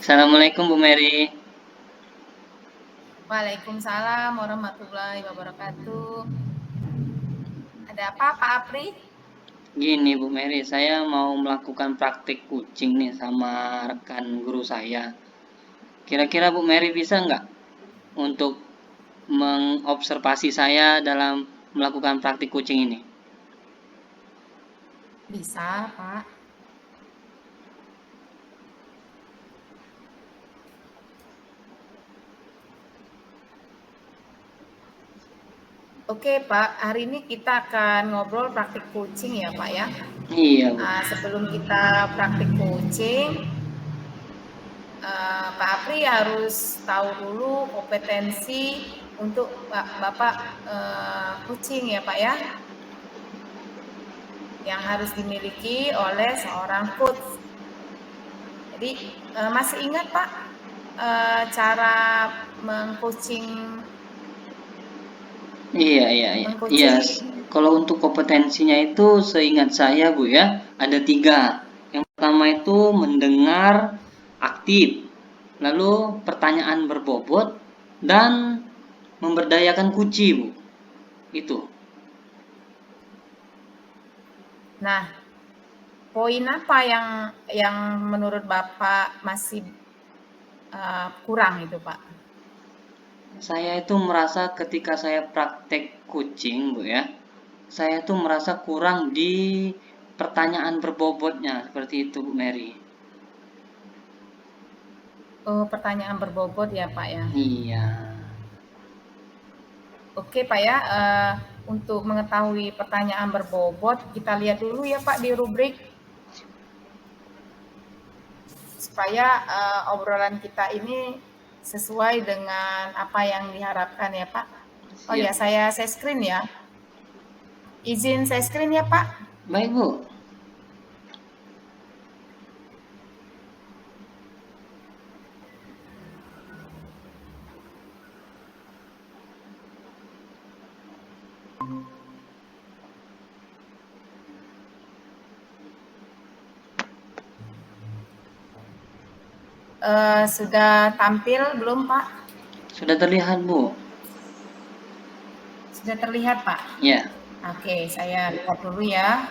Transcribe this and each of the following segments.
Assalamualaikum Bu Mary. Waalaikumsalam warahmatullahi wabarakatuh. Ada apa, Pak Apri? Gini Bu Mary, saya mau melakukan praktik kucing nih sama rekan guru saya. Kira-kira Bu Mary bisa nggak untuk mengobservasi saya dalam melakukan praktik kucing ini? Bisa, Pak. Oke, Pak. Hari ini kita akan ngobrol praktik kucing ya, Pak ya. Iya Bu. Sebelum kita praktik kucing, Pak Apri harus tahu dulu kompetensi untuk Bapak kucing ya, Pak ya. Yang harus dimiliki oleh seorang coach. Jadi masih ingat Pak cara mengcoaching? Iya. Iya. Kalau untuk kompetensinya itu seingat saya Bu ya, ada 3. Yang pertama itu mendengar aktif, lalu pertanyaan berbobot, dan memberdayakan kunci Bu. Itu. Nah, poin apa yang menurut Bapak masih kurang itu Pak? Saya itu merasa ketika saya praktek kucing Bu ya, saya itu merasa kurang di pertanyaan berbobotnya, seperti itu Bu Mary. Oh, pertanyaan berbobot ya Pak ya. Iya. Oke Pak ya, untuk mengetahui pertanyaan berbobot kita lihat dulu ya Pak di rubrik supaya obrolan kita ini sesuai dengan apa yang diharapkan ya Pak. Oh ya, Siap. saya share screen ya. Izin share screen ya Pak. Baik Bu. Sudah tampil belum Pak? Sudah terlihat Bu. Sudah terlihat Pak? Ya. Oke, saya lihat dulu ya.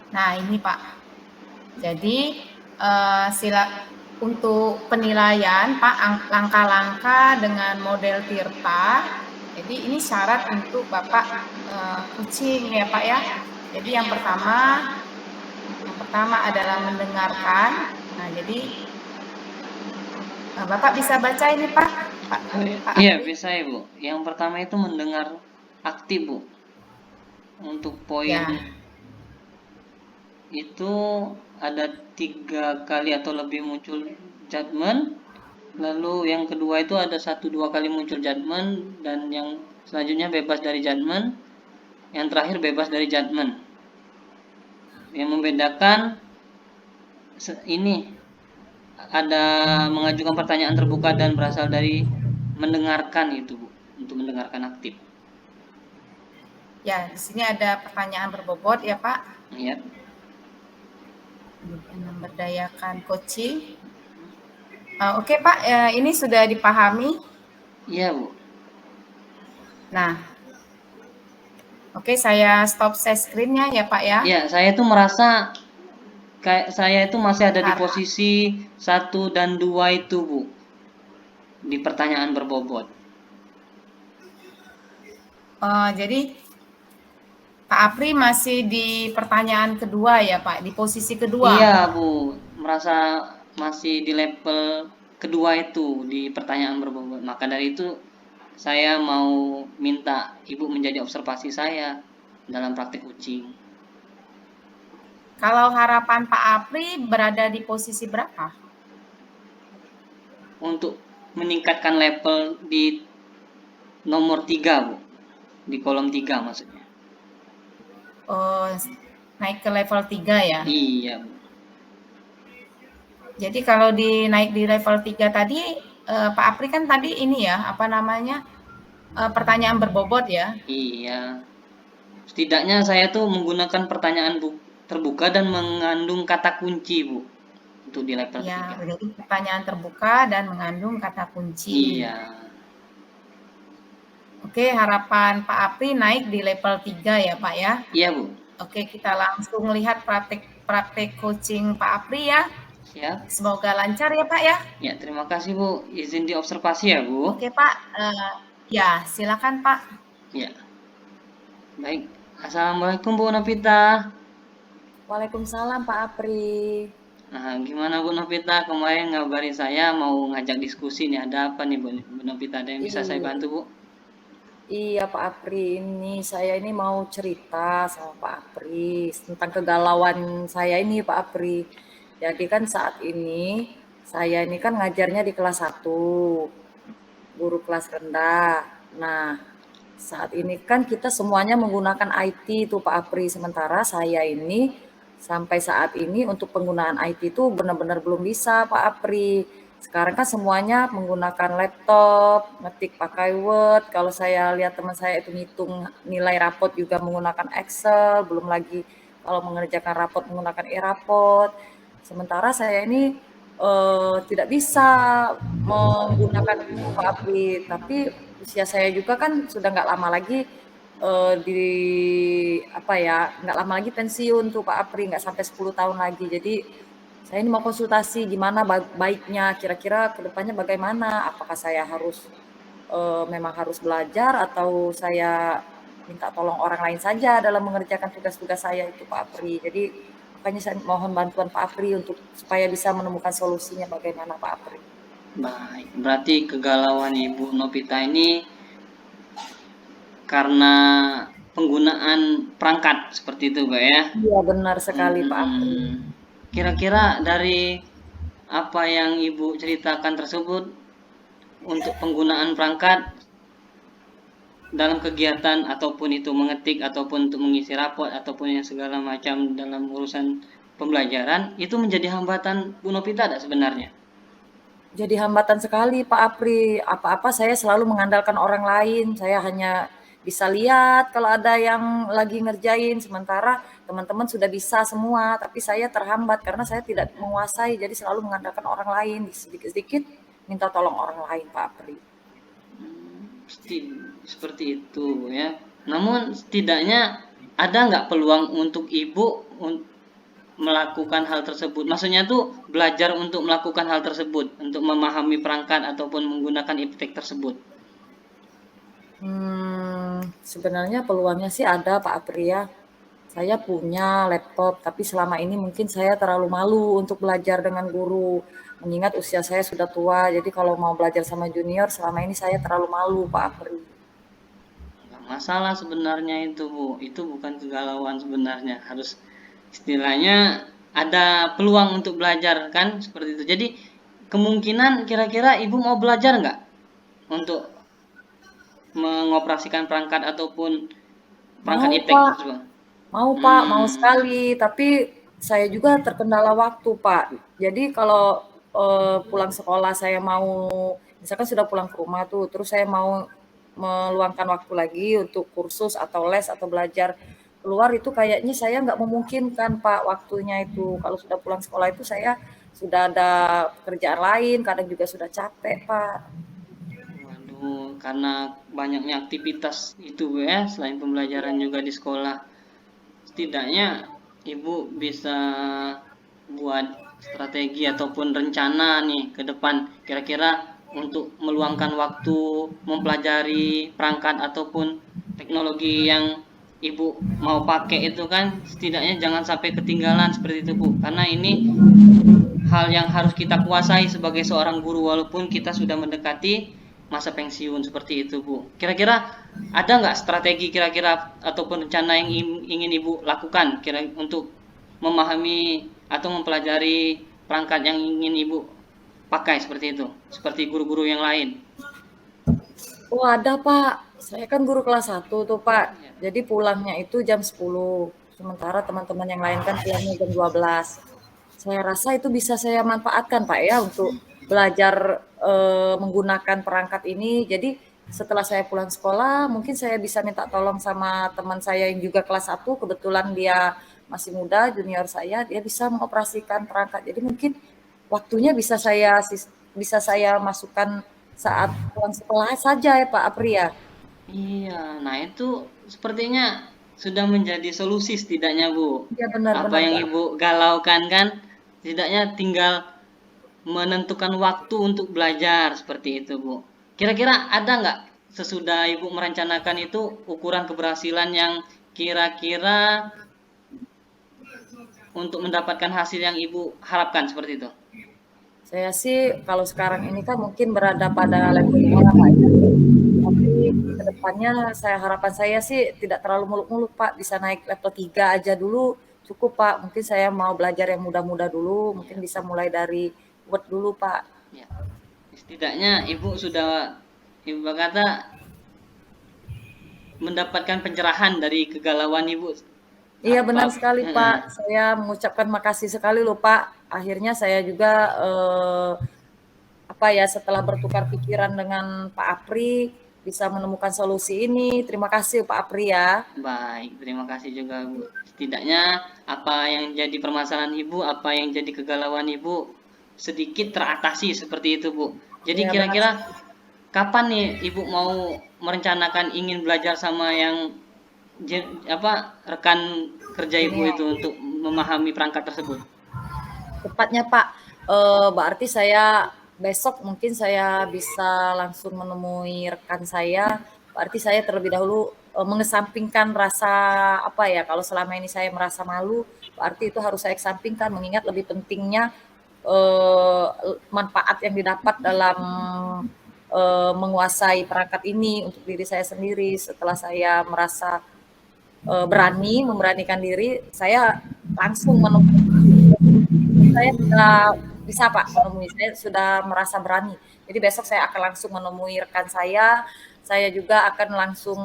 Nah ini Pak. Jadi untuk penilaian Pak, langkah-langkah dengan model Tirta. Jadi ini syarat untuk Bapak kucing ya Pak ya. Jadi yang pertama adalah mendengarkan. Nah jadi Bapak bisa baca ini Pak. Iya bisa ya Bu. Yang pertama itu mendengar aktif Bu. Untuk poin Ya. itu ada 3 kali atau lebih muncul judgement. Lalu yang kedua itu ada 1-2 kali muncul judgement, dan yang selanjutnya bebas dari judgement. Yang terakhir bebas dari judgement. Yang membedakan ini ada mengajukan pertanyaan terbuka dan berasal dari mendengarkan itu Bu, untuk mendengarkan aktif. Ya, di sini ada pertanyaan berbobot ya Pak. Iya. Memberdayakan coaching. Oke Pak, ini sudah dipahami? Iya Bu. Nah, oke saya stop share screen-nya ya Pak ya. Iya, saya tuh merasa kayak saya itu masih ada di posisi 1 dan 2 itu Bu, di pertanyaan berbobot. Jadi Pak Apri masih di pertanyaan kedua ya Pak, di posisi kedua. Iya Bu, merasa masih di level kedua itu, di pertanyaan berbobot. Maka dari itu saya mau minta Ibu menjadi observasi saya dalam praktik kucing. Kalau harapan Pak Apri berada di posisi berapa? Untuk meningkatkan level di nomor 3 Bu, di kolom 3 maksudnya. Oh, naik ke level 3 ya? Iya Bu. Jadi kalau naik di level 3 tadi, Pak Apri kan tadi ini ya, apa namanya, pertanyaan berbobot ya? Iya. Setidaknya saya tuh menggunakan pertanyaan terbuka dan mengandung kata kunci, Bu, untuk di level Ya, 3. jadi pertanyaan terbuka dan mengandung kata kunci. Iya. Oke, harapan Pak Apri naik di level 3 ya, Pak ya. Iya, Bu. Oke, kita langsung lihat praktek coaching Pak Apri ya. Siap. Semoga lancar ya, Pak ya. Ya, terima kasih, Bu. Izin diobservasi ya, Bu. Oke, Pak. Ya, silakan, Pak. Ya. Baik. Assalamualaikum, Bu Novita. Waalaikumsalam Pak Apri. Nah, gimana Bu Novita? Kemarin ngabarin saya mau ngajak diskusi nih. Ada apa nih Bu Novita? Ada yang bisa saya Iya, bantu, Bu? iya Pak Apri, saya ini mau cerita sama Pak Apri tentang kegalauan saya ini Pak Apri. Jadi kan saat ini saya ini kan ngajarnya di kelas 1, guru kelas rendah. Nah, saat ini kan kita semuanya menggunakan IT tuh Pak Apri. Sementara saya ini sampai saat ini untuk penggunaan IT itu benar-benar belum bisa Pak Apri. Sekarang kan semuanya menggunakan laptop, ngetik pakai Word. Kalau saya lihat teman saya itu ngitung nilai rapot juga menggunakan Excel, belum lagi kalau mengerjakan rapot menggunakan e-rapot. Sementara saya ini tidak bisa menggunakan itu Pak Apri, tapi usia saya juga kan sudah nggak lama lagi di apa ya, nggak lama lagi pensiun tuh Pak Apri, nggak sampai 10 tahun lagi. Jadi saya ini mau konsultasi gimana baiknya, kira-kira kedepannya bagaimana? Apakah saya harus memang harus belajar atau saya minta tolong orang lain saja dalam mengerjakan tugas-tugas saya itu Pak Apri. Jadi makanya saya mohon bantuan Pak Apri untuk supaya bisa menemukan solusinya bagaimana Pak Apri. Baik. Berarti kegalauan Ibu Novita ini karena penggunaan perangkat seperti itu, Bu ya? Iya benar sekali Pak Apri. Kira-kira dari apa yang Ibu ceritakan tersebut untuk penggunaan perangkat dalam kegiatan ataupun itu mengetik ataupun untuk mengisi rapot ataupun yang segala macam dalam urusan pembelajaran itu menjadi hambatan Bu Novita tidak sebenarnya? Jadi hambatan sekali Pak Apri, apa-apa saya selalu mengandalkan orang lain, saya hanya bisa lihat kalau ada yang lagi ngerjain, sementara teman-teman sudah bisa semua, tapi saya terhambat karena saya tidak menguasai, jadi selalu mengandalkan orang lain, sedikit-sedikit minta tolong orang lain Pak Apri. Seperti itu ya. Namun setidaknya ada nggak peluang untuk ibu melakukan hal tersebut? Maksudnya tuh belajar untuk melakukan hal tersebut, untuk memahami perangkat ataupun menggunakan iptek tersebut. Sebenarnya peluangnya sih ada Pak Apri ya. Saya punya laptop, tapi selama ini mungkin saya terlalu malu untuk belajar dengan guru. Mengingat usia saya sudah tua, jadi kalau mau belajar sama junior selama ini saya terlalu malu Pak Apri. Nggak masalah sebenarnya itu Bu, itu bukan kegalauan sebenarnya. Harus istilahnya ada peluang untuk belajar kan seperti itu. Jadi kemungkinan kira-kira ibu mau belajar nggak untuk mengoperasikan perangkat ataupun perangkat Mau iptek Pak, tersebut? mau Pak, mau sekali. Tapi saya juga terkendala waktu Pak. Jadi kalau pulang sekolah saya mau, misalkan sudah pulang ke rumah tuh, terus saya mau meluangkan waktu lagi untuk kursus atau les atau belajar keluar itu kayaknya saya nggak memungkinkan Pak waktunya itu. Kalau sudah pulang sekolah itu saya sudah ada pekerjaan lain, kadang juga sudah capek Pak. Waduh, karena banyaknya aktivitas itu ya, selain pembelajaran juga di sekolah. Setidaknya ibu bisa buat strategi ataupun rencana nih ke depan kira-kira untuk meluangkan waktu mempelajari perangkat ataupun teknologi yang ibu mau pakai itu kan setidaknya jangan sampai ketinggalan seperti itu Bu, karena ini hal yang harus kita kuasai sebagai seorang guru walaupun kita sudah mendekati masa pensiun seperti itu Bu. Kira-kira ada nggak strategi kira-kira ataupun rencana yang ingin Ibu lakukan kira untuk memahami atau mempelajari perangkat yang ingin Ibu pakai seperti itu, seperti guru-guru yang lain? Oh ada Pak, saya kan guru kelas 1 tuh Pak, jadi pulangnya itu jam 10, sementara teman-teman yang lain kan pulangnya jam 12. Saya rasa itu bisa saya manfaatkan Pak ya untuk belajar menggunakan perangkat ini. Jadi setelah saya pulang sekolah, mungkin saya bisa minta tolong sama teman saya yang juga kelas 1, kebetulan dia masih muda, junior saya, dia bisa mengoperasikan perangkat. Jadi mungkin waktunya bisa saya masukkan saat pulang sekolah saja ya Pak Apri ya. Iya, nah itu sepertinya sudah menjadi solusi setidaknya, Bu. Iya Apa benar-benar yang Pak. Ibu galaukan kan, setidaknya tinggal menentukan waktu untuk belajar seperti itu, Bu. Kira-kira ada nggak sesudah Ibu merencanakan itu ukuran keberhasilan yang kira-kira untuk mendapatkan hasil yang Ibu harapkan seperti itu? Saya sih kalau sekarang ini kan mungkin berada pada level 2 lah Pak ya. Tapi ke depannya harapan saya sih tidak terlalu muluk-muluk Pak, bisa naik level 3 aja dulu cukup Pak. Mungkin saya mau belajar yang mudah-mudah dulu, mungkin Ya, bisa mulai dari Word dulu Pak. ya. Setidaknya Ibu sudah, Ibu kata, mendapatkan pencerahan dari kegalauan Ibu. Iya benar Apa? sekali Pak, saya mengucapkan makasih sekali loh Pak. Akhirnya saya juga setelah bertukar pikiran dengan Pak Apri bisa menemukan solusi ini. Terima kasih Pak Apri ya. Baik, terima kasih juga, Bu. Setidaknya apa yang jadi permasalahan Ibu, apa yang jadi kegalauan Ibu sedikit teratasi seperti itu, Bu. Jadi Iya benar. kira-kira kapan nih Ibu mau merencanakan ingin belajar sama yang rekan kerja Ibu Ini itu untuk memahami perangkat tersebut? tepatnya Pak, berarti saya besok mungkin saya bisa langsung menemui rekan saya. Berarti saya terlebih dahulu mengesampingkan rasa kalau selama ini saya merasa malu, berarti itu harus saya kesampingkan mengingat lebih pentingnya eh, manfaat yang didapat dalam menguasai perangkat ini untuk diri saya sendiri. Setelah saya merasa memberanikan diri, saya langsung menemui. Saya sudah bisa Pak menemui, saya sudah merasa berani. Jadi besok saya akan langsung menemui rekan saya juga akan langsung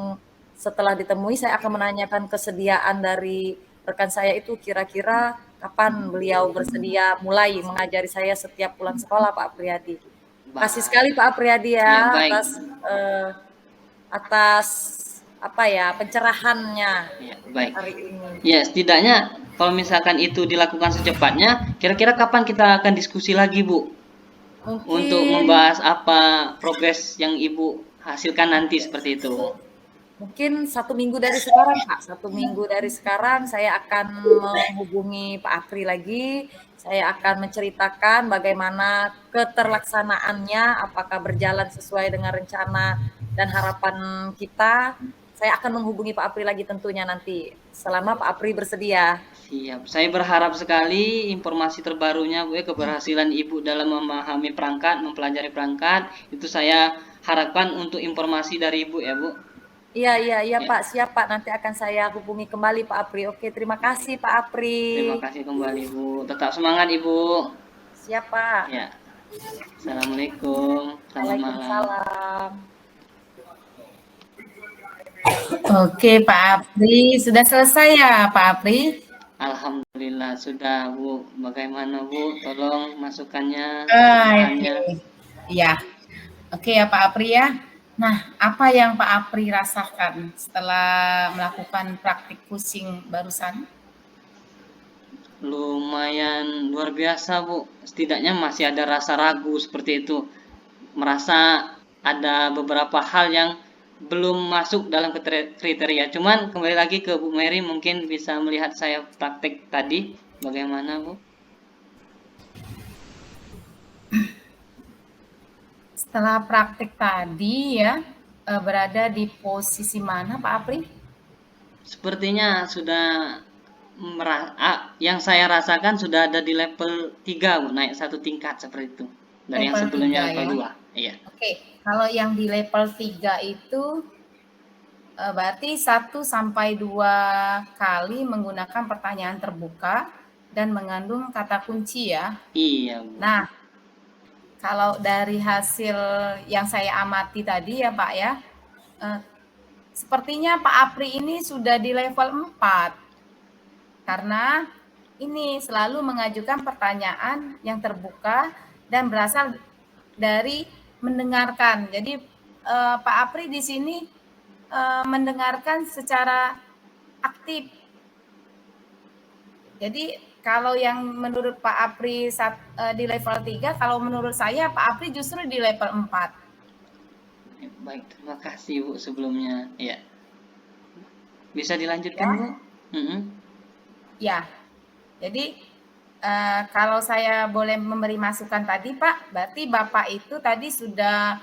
setelah ditemui saya akan menanyakan kesediaan dari rekan saya itu kira-kira kapan beliau bersedia mulai mengajari saya setiap pulang sekolah Pak Apriyadi. Makasih sekali Baik. Pak Apriyadi Ya, ya baik. atas pencerahannya Ya, baik. hari ini. Ya, setidaknya kalau misalkan itu dilakukan secepatnya, kira-kira kapan kita akan diskusi lagi, Bu? Untuk Mungkin membahas apa progres yang Ibu hasilkan nanti seperti itu. Mungkin 1 minggu dari sekarang, Pak. 1 minggu dari sekarang saya akan menghubungi Pak Apri lagi. Saya akan menceritakan bagaimana keterlaksanaannya, apakah berjalan sesuai dengan rencana dan harapan kita. Saya akan menghubungi Pak Apri lagi tentunya nanti, selama Pak Apri bersedia. Siap. Saya berharap sekali informasi terbarunya, Bu, ya, keberhasilan Ibu dalam memahami perangkat, mempelajari perangkat, itu saya harapkan untuk informasi dari Ibu ya, Bu. Iya, iya, iya Ya, Pak. Siap Pak. Nanti akan saya hubungi kembali Pak Apri. Oke, terima baik. kasih Pak Apri. Terima kasih kembali, Bu. Tetap semangat, Ibu. Siap Pak. Ya. Assalamualaikum. Selamat malam. Waalaikumsalam. Oke, Pak Apri, sudah selesai ya, Pak Apri? Alhamdulillah sudah, Bu. Bagaimana, Bu? Tolong masukannya, Oke. pencerahannya. Iya. Oke ya, Pak Apri ya. Nah, apa yang Pak Apri rasakan setelah melakukan praktik pusing barusan? Lumayan luar biasa, Bu. Setidaknya masih ada rasa ragu seperti itu. Merasa ada beberapa hal yang belum masuk dalam kriteria. Cuman kembali lagi ke Bu Mary, mungkin bisa melihat saya praktek tadi. Bagaimana, Bu? Setelah praktik tadi ya, berada di posisi mana Pak Apri? Sepertinya sudah yang saya rasakan sudah ada di level 3, Bu. Naik satu tingkat seperti itu. Dari yang Level sebelumnya 3 level ya. 2. Iya. Oke, kalau yang di level 3 itu berarti 1 sampai 2 kali menggunakan pertanyaan terbuka dan mengandung kata kunci ya. Iya, Bu. Nah, kalau dari hasil yang saya amati tadi ya Pak ya, sepertinya Pak Apri ini sudah di level 4. Karena ini selalu mengajukan pertanyaan yang terbuka dan berasal dari mendengarkan. Jadi Pak Apri di sini mendengarkan secara aktif. Jadi kalau yang menurut Pak Apri di level 3, kalau menurut saya Pak Apri justru di level 4. Baik, terima kasih Bu sebelumnya. Ya. Bisa dilanjutkan, Ya. Bu? Ya. Jadi kalau saya boleh memberi masukan tadi Pak, berarti Bapak itu tadi sudah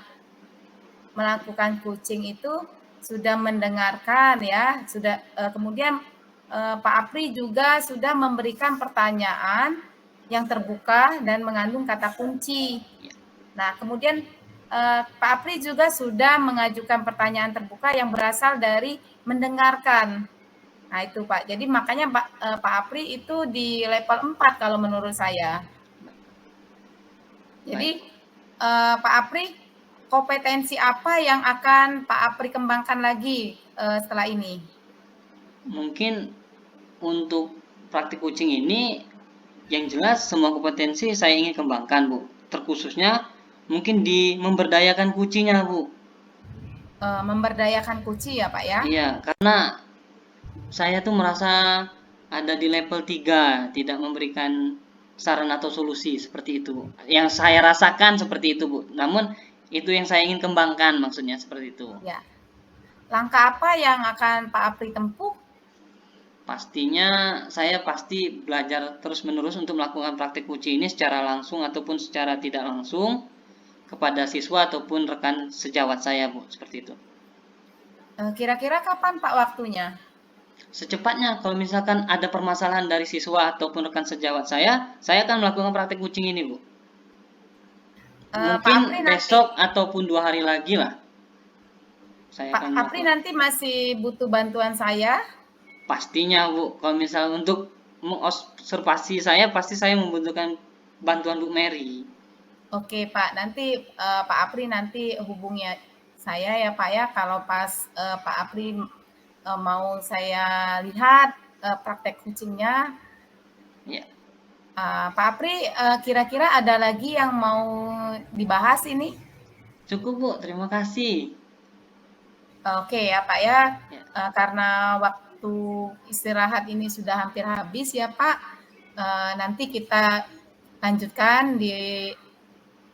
melakukan coaching itu, sudah mendengarkan ya, sudah kemudian Pak Apri juga sudah memberikan pertanyaan yang terbuka dan mengandung kata kunci. Nah, kemudian Pak Apri juga sudah mengajukan pertanyaan terbuka yang berasal dari mendengarkan. Nah, itu Pak. Jadi makanya Pak Apri itu di level 4 kalau menurut saya. Jadi Pak Apri, kompetensi apa yang akan Pak Apri kembangkan lagi setelah ini? Mungkin untuk praktik coaching ini yang jelas semua kompetensi saya ingin kembangkan, Bu. Terkhususnya mungkin di memberdayakan kucinya, Bu. Memberdayakan kuci ya Pak ya? Iya, karena saya tuh merasa ada di level 3, tidak memberikan saran atau solusi seperti itu. Yang saya rasakan seperti itu, Bu. Namun itu yang saya ingin kembangkan maksudnya seperti itu. Ya. Langkah apa yang akan Pak Apri tempuh? Pastinya saya pasti belajar terus-menerus untuk melakukan praktik coaching ini secara langsung ataupun secara tidak langsung kepada siswa ataupun rekan sejawat saya, Bu, seperti itu. Kira-kira kapan Pak waktunya? Secepatnya, kalau misalkan ada permasalahan dari siswa ataupun rekan sejawat saya akan melakukan praktik coaching ini, Bu. Mungkin besok ataupun 2 hari lagi lah. Pak Apri nanti masih butuh bantuan saya? Pastinya, Bu. Kalau misalnya untuk mengobservasi saya, pasti saya membutuhkan bantuan Bu Mary. Oke, Pak. Nanti Pak Apri nanti hubungi saya ya, Pak ya. Kalau pas Pak Apri mau saya lihat praktek coachingnya. Ya. Pak Apri, kira-kira ada lagi yang mau dibahas ini? Cukup, Bu. Terima kasih. Oke ya, Pak ya. Karena waktu istirahat ini sudah hampir habis ya, Pak. Nanti kita lanjutkan di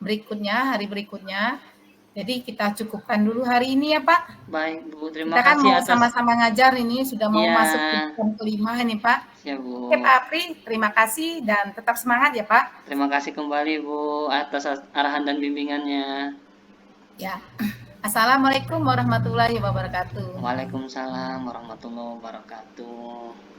berikutnya, hari berikutnya. Jadi kita cukupkan dulu hari ini ya, Pak. Baik, Bu. Terima kita kasih kan mau sama-sama ngajar ini, sudah mau masuk ke jam kelima ini, Pak. Ya, Bu. Oke, Pak Apri, terima kasih dan tetap semangat ya, Pak. Terima kasih kembali, Bu, atas arahan dan bimbingannya. Ya. Assalamualaikum warahmatullahi wabarakatuh. Waalaikumsalam warahmatullahi wabarakatuh.